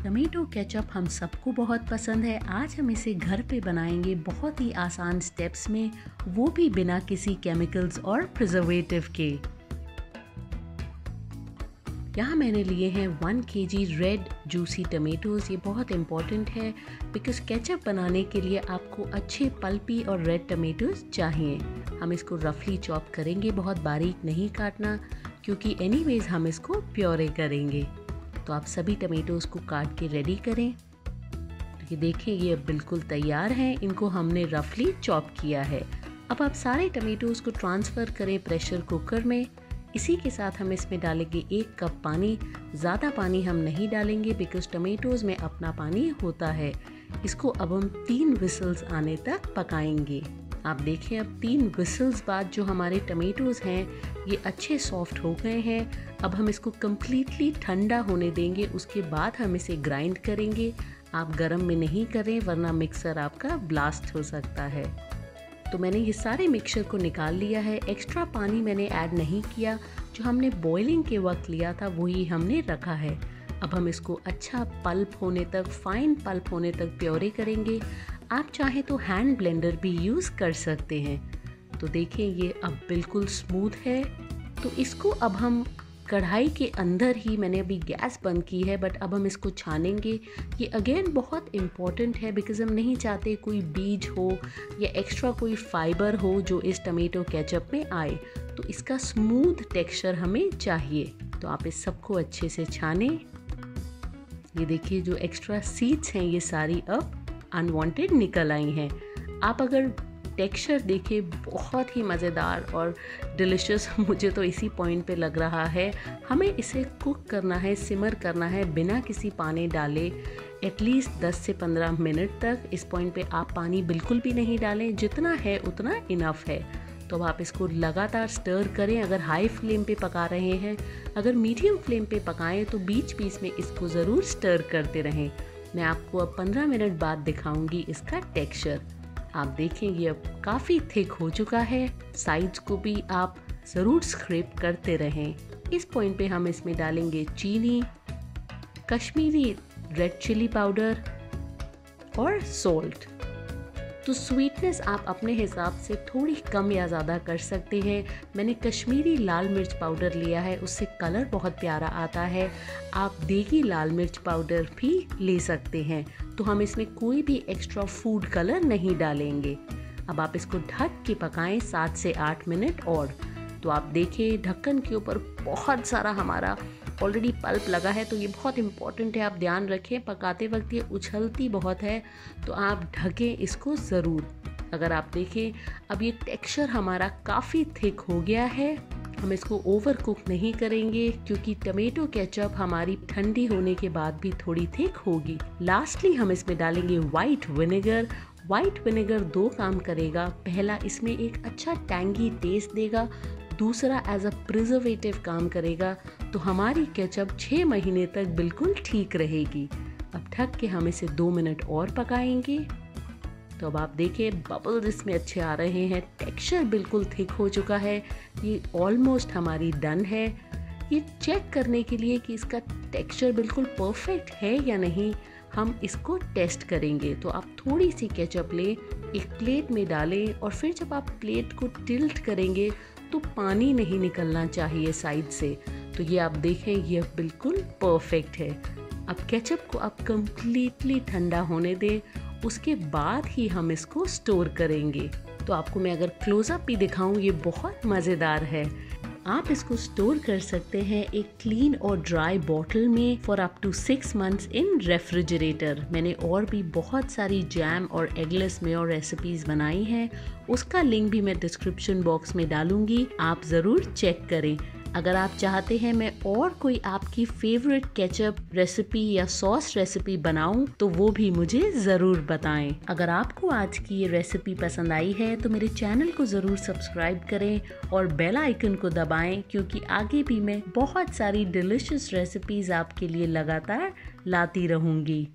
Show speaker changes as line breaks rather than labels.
Tomato ketchup हम सबको बहुत पसंद है। आज हम इसे घर पे बनाएंगे बहुत ही आसान स्टेप्स में, वो भी बिना किसी केमिकल्स और प्रिजर्वेटिव के। यहाँ मैंने लिए हैं 1 kg रेड जूसी टमेटोज़। ये बहुत इम्पॉर्टेंट है बिकॉज केचप बनाने के लिए आपको अच्छे पल्पी और रेड टमेटोज़ चाहिए। हम इसको रफली चॉप करेंगे, बहुत बारीक नहीं काटना क्योंकि एनीवेज हम इसको प्योरे करेंगे। तो आप सभी टमेटोज़ को काट के रेडी करें। तो ये देखें, ये बिल्कुल तैयार हैं। इनको हमने रफली चॉप किया है। अब आप सारे टमेटोज़ को ट्रांसफ़र करें प्रेशर कुकर में। इसी के साथ हम इसमें डालेंगे 1 कप पानी। ज़्यादा पानी हम नहीं डालेंगे बिकॉज टमेटोज़ में अपना पानी होता है। इसको अब हम 3 विसल्स आने तक पकाएंगे। आप देखें, अब 3 विसल्स बाद जो हमारे टमेटोज़ हैं ये अच्छे सॉफ्ट हो गए हैं। अब हम इसको कम्प्लीटली ठंडा होने देंगे, उसके बाद हम इसे ग्राइंड करेंगे। आप गरम में नहीं करें वरना मिक्सर आपका ब्लास्ट हो सकता है। तो मैंने ये सारे मिक्सचर को निकाल लिया है। एक्स्ट्रा पानी मैंने ऐड नहीं किया, जो हमने बॉइलिंग के वक्त लिया था वही हमने रखा है। अब हम इसको अच्छा पल्प होने तक, फाइन पल्प होने तक प्योरे करेंगे। आप चाहें तो हैंड ब्लेंडर भी यूज़ कर सकते हैं। तो देखें, ये अब बिल्कुल स्मूथ है। तो इसको अब हम कढ़ाई के अंदर ही, मैंने अभी गैस बंद की है, बट अब हम इसको छानेंगे। ये अगेन बहुत इम्पॉर्टेंट है बिकॉज हम नहीं चाहते कोई बीज हो या एक्स्ट्रा कोई फाइबर हो जो इस टमेटो केचप में आए। तो इसका स्मूथ टेक्सचर हमें चाहिए। तो आप इस सबको अच्छे से छानें। ये देखिए, जो एक्स्ट्रा सीड्स हैं ये सारी अब अनवांटेड निकल आई हैं। आप अगर टेक्सचर देखें, बहुत ही मज़ेदार और डिलिशियस मुझे तो इसी पॉइंट पे लग रहा है। हमें इसे कुक करना है, सिमर करना है बिना किसी पानी डाले एटलीस्ट 10 से 15 मिनट तक। इस पॉइंट पे आप पानी बिल्कुल भी नहीं डालें, जितना है उतना इनफ है। तो अब आप इसको लगातार स्टर करें। अगर हाई फ्लेम पे पका रहे हैं, अगर मीडियम फ्लेम पे पकाएं तो बीच बीच में इसको ज़रूर स्टर करते रहें। मैं आपको अब 15 मिनट बाद दिखाऊंगी इसका टेक्सचर। आप देखें, ये अब काफ़ी थिक हो चुका है। साइड्स को भी आप ज़रूर स्क्रैप करते रहें। इस पॉइंट पे हम इसमें डालेंगे चीनी, कश्मीरी रेड चिली पाउडर और सॉल्ट। तो स्वीटनेस आप अपने हिसाब से थोड़ी कम या ज़्यादा कर सकते हैं। मैंने कश्मीरी लाल मिर्च पाउडर लिया है, उससे कलर बहुत प्यारा आता है। आप देगी लाल मिर्च पाउडर भी ले सकते हैं। तो हम इसमें कोई भी एक्स्ट्रा फूड कलर नहीं डालेंगे। अब आप इसको ढक के पकाएं 7 से 8 मिनट और। तो आप देखें, ढक्कन के ऊपर बहुत सारा हमारा ऑलरेडी पल्प लगा है। तो ये बहुत इम्पॉर्टेंट है, आप ध्यान रखें पकाते वक्त ये उछलती बहुत है, तो आप ढकें इसको ज़रूर। अगर आप देखें, अब ये टेक्सचर हमारा काफ़ी थिक हो गया है। हम इसको ओवर कुक नहीं करेंगे क्योंकि टमेटो केचप हमारी ठंडी होने के बाद भी थोड़ी थिक होगी। लास्टली हम इसमें डालेंगे वाइट विनेगर। वाइट विनेगर 2 काम करेगा। पहला, इसमें एक अच्छा टैंगी टेस्ट देगा। दूसरा, एज अ प्रिजर्वेटिव काम करेगा। तो हमारी केचप 6 महीने तक बिल्कुल ठीक रहेगी। अब ढक के हम इसे 2 मिनट और पकाएंगे। तो अब आप देखें, बबल्स इसमें अच्छे आ रहे हैं, टेक्सचर बिल्कुल थिक हो चुका है। ये ऑलमोस्ट हमारी डन है। ये चेक करने के लिए कि इसका टेक्सचर बिल्कुल परफेक्ट है या नहीं, हम इसको टेस्ट करेंगे। तो आप थोड़ी सी केचप लें, एक प्लेट में डालें और फिर जब आप प्लेट को टिल्ट करेंगे तो पानी नहीं निकलना चाहिए साइड से। तो ये आप देखें, ये बिल्कुल परफेक्ट है। अब केचप को आप कंप्लीटली ठंडा होने दें, उसके बाद ही हम इसको स्टोर करेंगे। तो आपको मैं अगर क्लोजअप भी दिखाऊं, ये बहुत मज़ेदार है। आप इसको स्टोर कर सकते हैं एक क्लीन और ड्राई बॉटल में for up to 6 months in refrigerator. मैंने और भी बहुत सारी जैम और एगलेस मेयो रेसिपीज़ बनाई हैं, उसका लिंक भी मैं डिस्क्रिप्शन बॉक्स में डालूंगी, आप ज़रूर चेक करें। अगर आप चाहते हैं मैं और कोई आपकी फेवरेट केचप रेसिपी या सॉस रेसिपी बनाऊं तो वो भी मुझे ज़रूर बताएं। अगर आपको आज की ये रेसिपी पसंद आई है तो मेरे चैनल को ज़रूर सब्सक्राइब करें और बेल आइकन को दबाएं, क्योंकि आगे भी मैं बहुत सारी डिलिशियस रेसिपीज़ आपके लिए लगातार लाती रहूँगी।